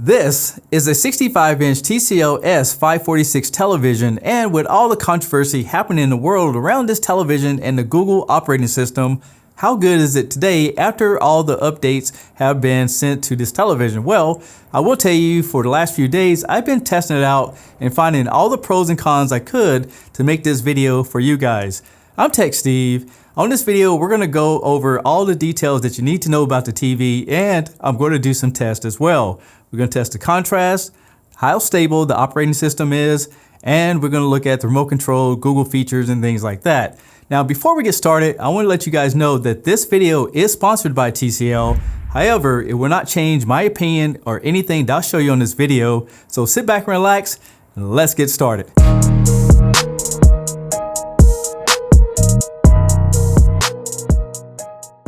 This is a 65-inch TCL S546 television, and with all the controversy happening in the world around this television and the Google operating system, how good is it today after all the updates have been sent to this television? Well, I will tell you, for the last few days, I've been testing it out and finding all the pros and cons I could to make this video for you guys. I'm Tech Steve. On this video, we're going to go over all the details that you need to know about the TV, and I'm going to do some tests as well. We're going to test the contrast, how stable the operating system is, and we're going to look at the remote control, Google features, and things like that. Now, before we get started, I want to let you guys know that this video is sponsored by TCL. However, it will not change my opinion or anything that I'll show you on this video. So sit back and relax, and let's get started.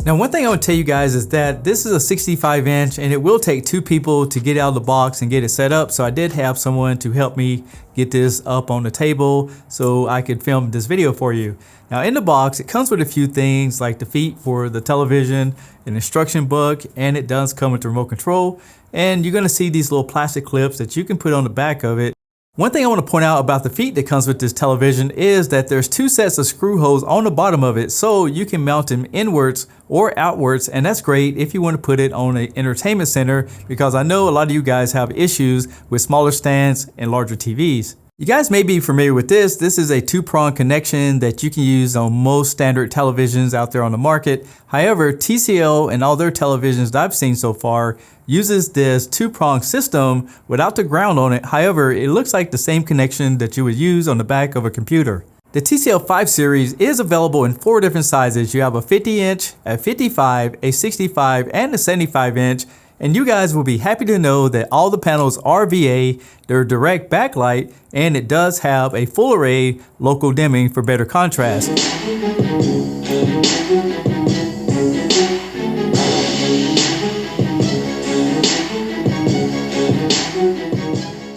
Now, one thing I want to tell you guys is that this is a 65-inch and it will take two people to get out of the box and get it set up. So I did have someone to help me get this up on the table so I could film this video for you. Now, in the box, it comes with a few things like the feet for the television, an instruction book, and it does come with the remote control. And you're going to see these little plastic clips that you can put on the back of it. One thing I want to point out about the feet that comes with this television is that there's two sets of screw holes on the bottom of it, so you can mount them inwards or outwards, and that's great if you want to put it on an entertainment center, because I know a lot of you guys have issues with smaller stands and larger TVs. You guys may be familiar with this. This is a two-prong connection that you can use on most standard televisions out there on the market. However, TCL and all their televisions that I've seen so far uses this two-prong system without the ground on it. However, it looks like the same connection that you would use on the back of a computer. The TCL 5 series is available in 4 different sizes. You have a 50-inch, a 55, a 65, and a 75-inch. And you guys will be happy to know that all the panels are VA, they're direct backlight, and it does have a full array local dimming for better contrast.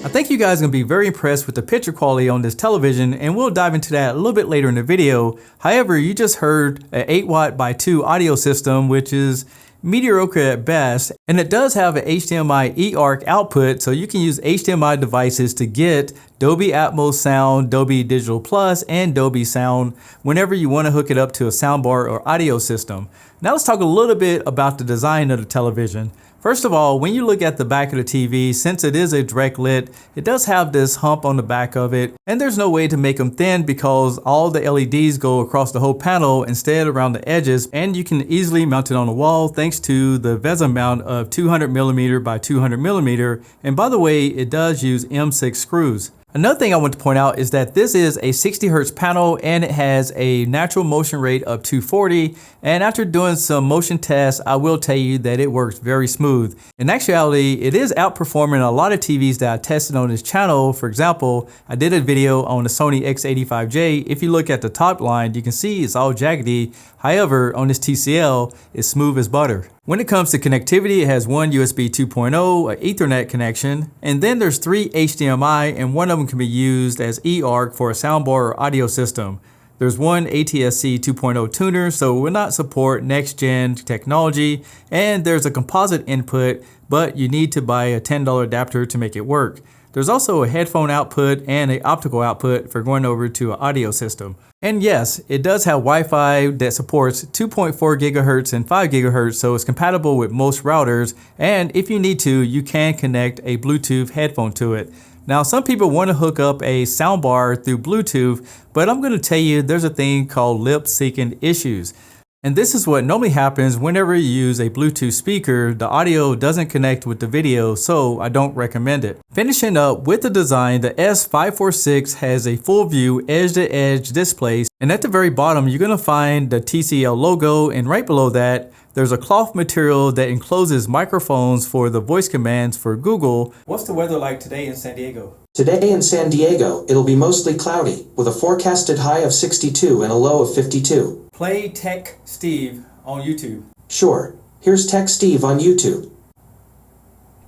I think you guys are going to be very impressed with the picture quality on this television, and we'll dive into that a little bit later in the video. However, you just heard an 8-watt by 2 audio system, which is mediocre at best, and it does have an HDMI eARC output, so you can use HDMI devices to get Dolby Atmos sound, Dolby Digital Plus, and Dolby sound whenever you want to hook it up to a soundbar or audio system. Now let's talk a little bit about the design of the television. First of all, when you look at the back of the TV, since it is a direct lit, it does have this hump on the back of it, and there's no way to make them thin because all the LEDs go across the whole panel instead around the edges, and you can easily mount it on the wall thanks to the VESA mount of 200mm by 200mm, and by the way, it does use M6 screws. Another thing I want to point out is that this is a 60 Hz panel and it has a natural motion rate of 240, and after doing some motion tests, I will tell you that it works very smooth. In actuality, it is outperforming a lot of TVs that I tested on this channel. For example, I did a video on the Sony X85J. If you look at the top line, you can see it's all jaggedy. However, on this TCL, it's smooth as butter. When it comes to connectivity, it has one USB 2.0, an Ethernet connection, and then there's 3 HDMI, and one of them can be used as eARC for a soundbar or audio system. There's one ATSC 2.0 tuner, so it will not support next-gen technology, and there's a composite input, but you need to buy a $10 adapter to make it work. There's also a headphone output and an optical output for going over to an audio system. And yes, it does have Wi-Fi that supports 2.4 gigahertz and 5 gigahertz, so it's compatible with most routers. And if you need to, you can connect a Bluetooth headphone to it. Now, some people want to hook up a soundbar through Bluetooth, but I'm going to tell you there's a thing called lip syncing issues. And this is what normally happens whenever you use a Bluetooth speaker. The audio doesn't connect with the video, so I don't recommend it. Finishing up with the design, the S546 has a full view edge-to-edge display, and at the very bottom you're going to find the TCL logo, and right below that there's a cloth material that encloses microphones for the voice commands for Google. What's the weather like today in San Diego? Today in San Diego, it'll be mostly cloudy, with a forecasted high of 62 and a low of 52. Play Tech Steve on YouTube. Sure. Here's Tech Steve on YouTube.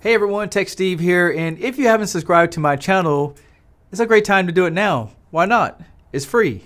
Hey everyone, Tech Steve here, and if you haven't subscribed to my channel, it's a great time to do it now. Why not? It's free.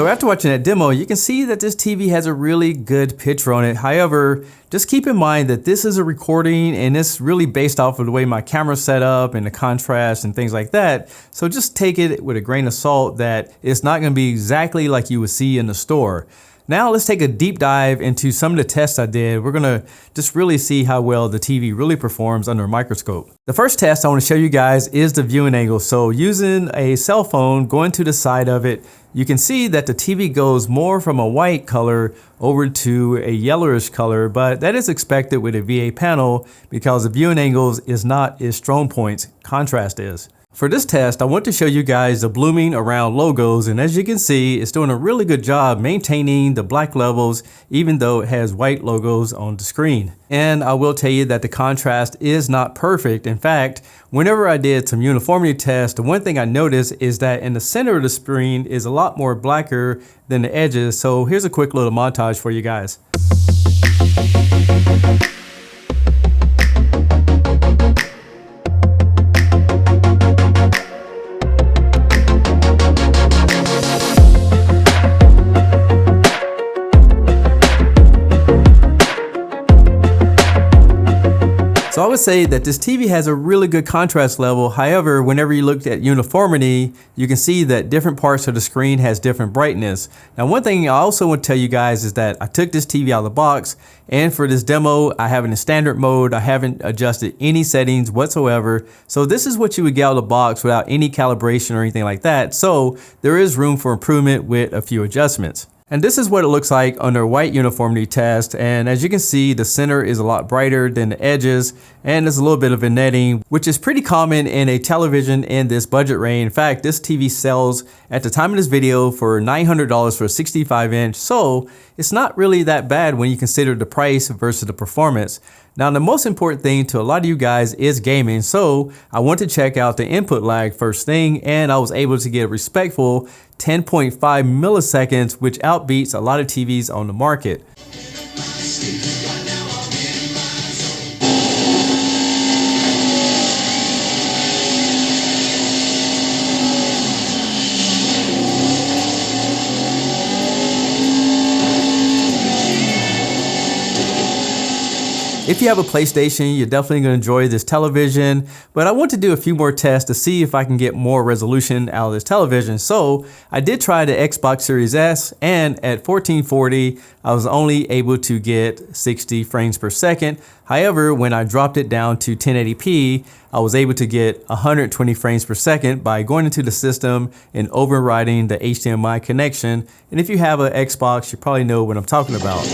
after watching that demo, you can see that this TV has a really good picture on it. However, just keep in mind that this is a recording and it's really based off of the way my camera's set up and the contrast and things like that. So just take it with a grain of salt that it's not going to be exactly like you would see in the store. Now let's take a deep dive into some of the tests I did. We're gonna just really see how well the TV really performs under a microscope. The first test I want to show you guys is the viewing angle. So using a cell phone, going to the side of it, you can see that the TV goes more from a white color over to a yellowish color, but that is expected with a VA panel because the viewing angles is not as strong points contrast is. For this test, I want to show you guys the blooming around logos, and as you can see, it's doing a really good job maintaining the black levels even though it has white logos on the screen. And I will tell you that the contrast is not perfect. In fact, whenever I did some uniformity tests, the one thing I noticed is that in the center of the screen is a lot more blacker than the edges. So here's a quick little montage for you guys. So I would say that this TV has a really good contrast level. However, whenever you look at uniformity, you can see that different parts of the screen has different brightness. Now, one thing I also want to tell you guys is that I took this TV out of the box, and for this demo, I have it in standard mode. I haven't adjusted any settings whatsoever. So this is what you would get out of the box without any calibration or anything like that. So there is room for improvement with a few adjustments. And this is what it looks like under a white uniformity test. And as you can see, the center is a lot brighter than the edges, and there's a little bit of vignetting, which is pretty common in a television in this budget range. In fact, this TV sells at the time of this video for $900 for a 65-inch. So it's not really that bad when you consider the price versus the performance. Now, the most important thing to a lot of you guys is gaming. So I want to check out the input lag first thing, and I was able to get a respectful 10.5 milliseconds, which outbeats a lot of TVs on the market. If you have a PlayStation, you're definitely going to enjoy this television, but I want to do a few more tests to see if I can get more resolution out of this television. So I did try the Xbox Series S, and at 1440, I was only able to get 60 frames per second. However, when I dropped it down to 1080p, I was able to get 120 frames per second by going into the system and overriding the HDMI connection. And if you have an Xbox, you probably know what I'm talking about.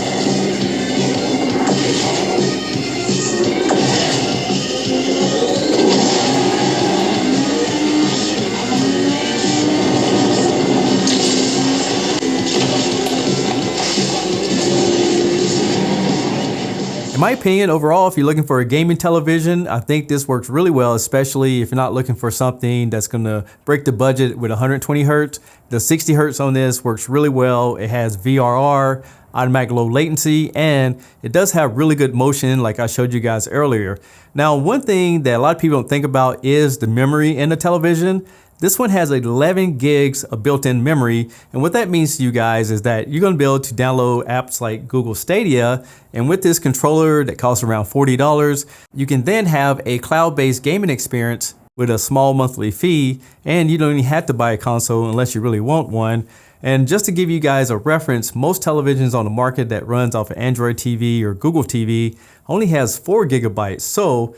In my opinion, overall, if you're looking for a gaming television, I think this works really well, especially if you're not looking for something that's going to break the budget with 120 hertz. The 60 hertz on this works really well. It has VRR, automatic low latency, and it does have really good motion like I showed you guys earlier. Now, one thing that a lot of people don't think about is the memory in the television. This one has 11 gigs of built-in memory, and what that means to you guys is that you're going to be able to download apps like Google Stadia, and with this controller that costs around $40, you can then have a cloud-based gaming experience with a small monthly fee, and you don't even have to buy a console unless you really want one. And just to give you guys a reference, most televisions on the market that runs off of Android TV or Google TV only has 4 gigabytes. So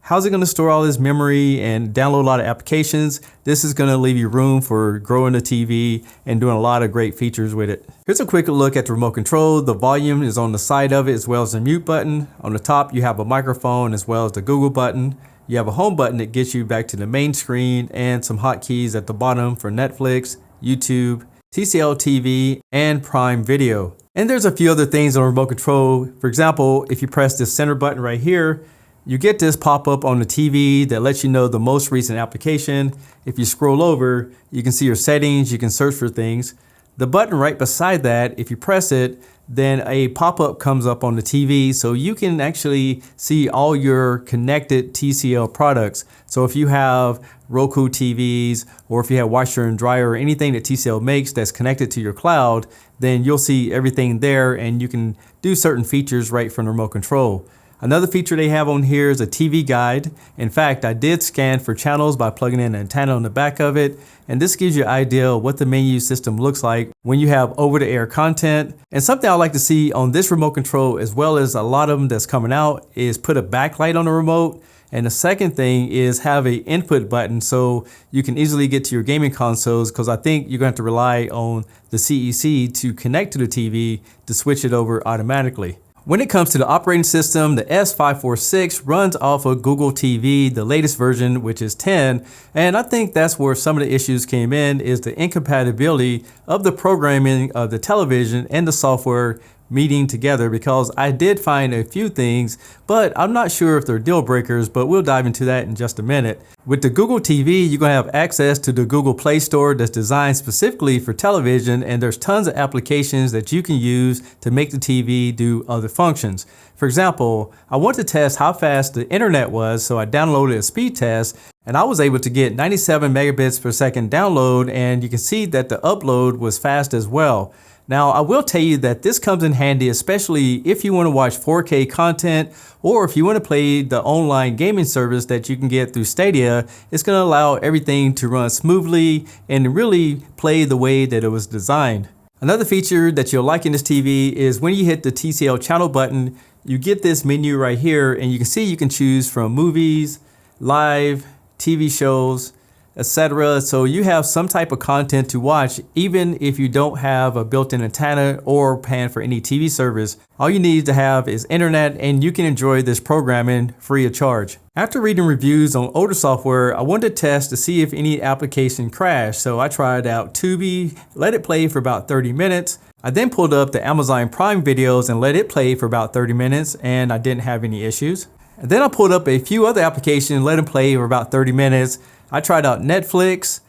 how's it going to store all this memory and download a lot of applications? This is going to leave you room for growing the TV and doing a lot of great features with it. Here's a quick look at the remote control. The volume is on the side of it as well as the mute button. On the top, you have a microphone as well as the Google button. You have a home button that gets you back to the main screen and some hotkeys at the bottom for Netflix, YouTube, TCL TV, and Prime Video. And there's a few other things on the remote control. For example, if you press this center button right here, you get this pop-up on the TV that lets you know the most recent application. If you scroll over, you can see your settings, you can search for things. The button right beside that, if you press it, then a pop-up comes up on the TV, so you can actually see all your connected TCL products. So if you have Roku TVs, or if you have washer and dryer, or anything that TCL makes that's connected to your cloud, then you'll see everything there, and you can do certain features right from the remote control. Another feature they have on here is a TV guide. In fact, I did scan for channels by plugging in an antenna on the back of it, and this gives you an idea of what the menu system looks like when you have over-the-air content. And something I like to see on this remote control, as well as a lot of them that's coming out, is put a backlight on the remote. And the second thing is have an input button so you can easily get to your gaming consoles, because I think you're going to have to rely on the CEC to connect to the TV to switch it over automatically. When it comes to the operating system, the S546 runs off of Google TV, the latest version, which is 10. And I think that's where some of the issues came in, is the incompatibility of the programming of the television and the software meeting together, because I did find a few things, but I'm not sure if they're deal breakers, but we'll dive into that in just a minute. With the Google TV, you're gonna have access to the Google Play Store that's designed specifically for television, and there's tons of applications that you can use to make the TV do other functions. For example, I want to test how fast the internet was, so I downloaded a speed test, and I was able to get 97 megabits per second download, and you can see that the upload was fast as well. Now, I will tell you that this comes in handy, especially if you want to watch 4K content, or if you want to play the online gaming service that you can get through Stadia. It's going to allow everything to run smoothly and really play the way that it was designed. Another feature that you'll like in this TV is when you hit the TCL channel button, you get this menu right here, and you can see you can choose from movies, live, TV shows, etc. So you have some type of content to watch even if you don't have a built-in antenna or paying for any TV service. All you need to have is internet, and you can enjoy this programming free of charge. After reading reviews on older software, I wanted to test to see if any application crashed. So I tried out Tubi, let it play for about 30 minutes. I then pulled up the Amazon Prime videos and let it play for about 30 minutes, and I didn't have any issues. And then I pulled up a few other applications and let them play for about 30 minutes. I tried out Netflix,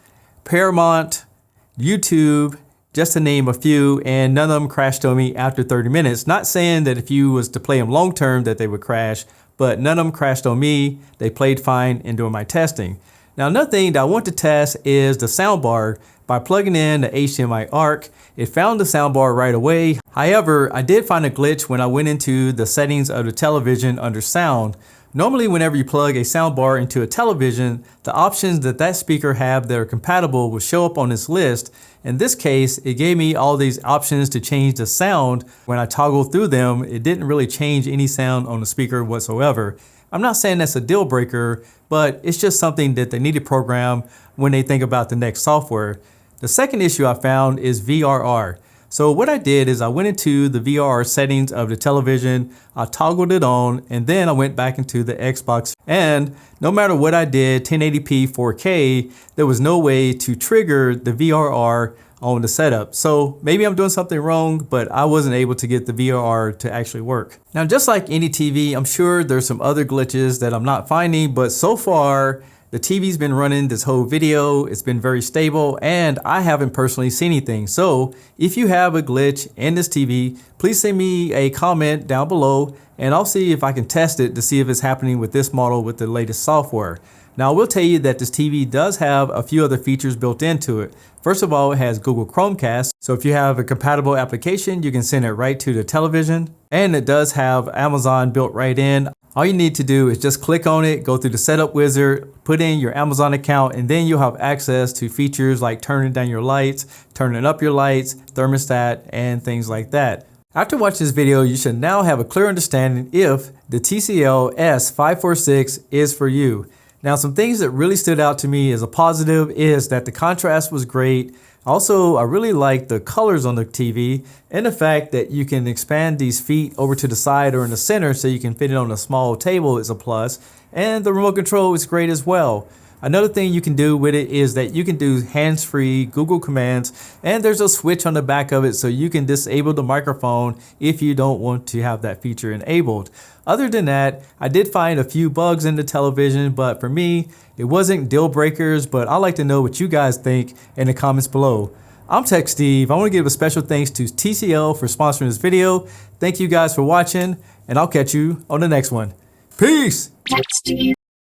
Paramount, YouTube, just to name a few, and none of them crashed on me after 30 minutes. Not saying that if you was to play them long term that they would crash, but none of them crashed on me. They played fine in doing my testing. Now, another thing that I want to test is the soundbar. By plugging in the HDMI ARC, it found the soundbar right away. However, I did find a glitch when I went into the settings of the television under sound. Normally, whenever you plug a soundbar into a television, the options that speaker have that are compatible will show up on this list. In this case, it gave me all these options to change the sound. When I toggled through them, it didn't really change any sound on the speaker whatsoever. I'm not saying that's a deal breaker, but it's just something that they need to program when they think about the next software. The second issue I found is VRR. So what I did is I went into the VRR settings of the television, I toggled it on, and then I went back into the Xbox. And no matter what I did, 1080p 4K, there was no way to trigger the VRR on the setup. So maybe I'm doing something wrong, but I wasn't able to get the VRR to actually work. Now, just like any TV, I'm sure there's some other glitches that I'm not finding, but so far, the TV's been running this whole video. It's been very stable, and I haven't personally seen anything. So if you have a glitch in this TV, please send me a comment down below, and I'll see if I can test it to see if it's happening with this model with the latest software. Now, I will tell you that this TV does have a few other features built into it. First of all, it has Google Chromecast. So if you have a compatible application, you can send it right to the television. And it does have Amazon built right in. All you need to do is just click on it, go through the setup wizard, put in your Amazon account, and then you'll have access to features like turning down your lights, turning up your lights, thermostat, and things like that. After watching this video, you should now have a clear understanding if the TCL S546 is for you. Now, some things that really stood out to me as a positive is that the contrast was great. Also, I really like the colors on the TV and the fact that you can expand these feet over to the side or in the center so you can fit it on a small table is a plus. And the remote control is great as well. Another thing you can do with it is that you can do hands-free Google commands, and there's a switch on the back of it so you can disable the microphone if you don't want to have that feature enabled. Other than that, I did find a few bugs in the television, but for me, it wasn't deal breakers, but I'd like to know what you guys think in the comments below. I'm Tech Steve. I want to give a special thanks to TCL for sponsoring this video. Thank you guys for watching, and I'll catch you on the next one. Peace! Tech Steve.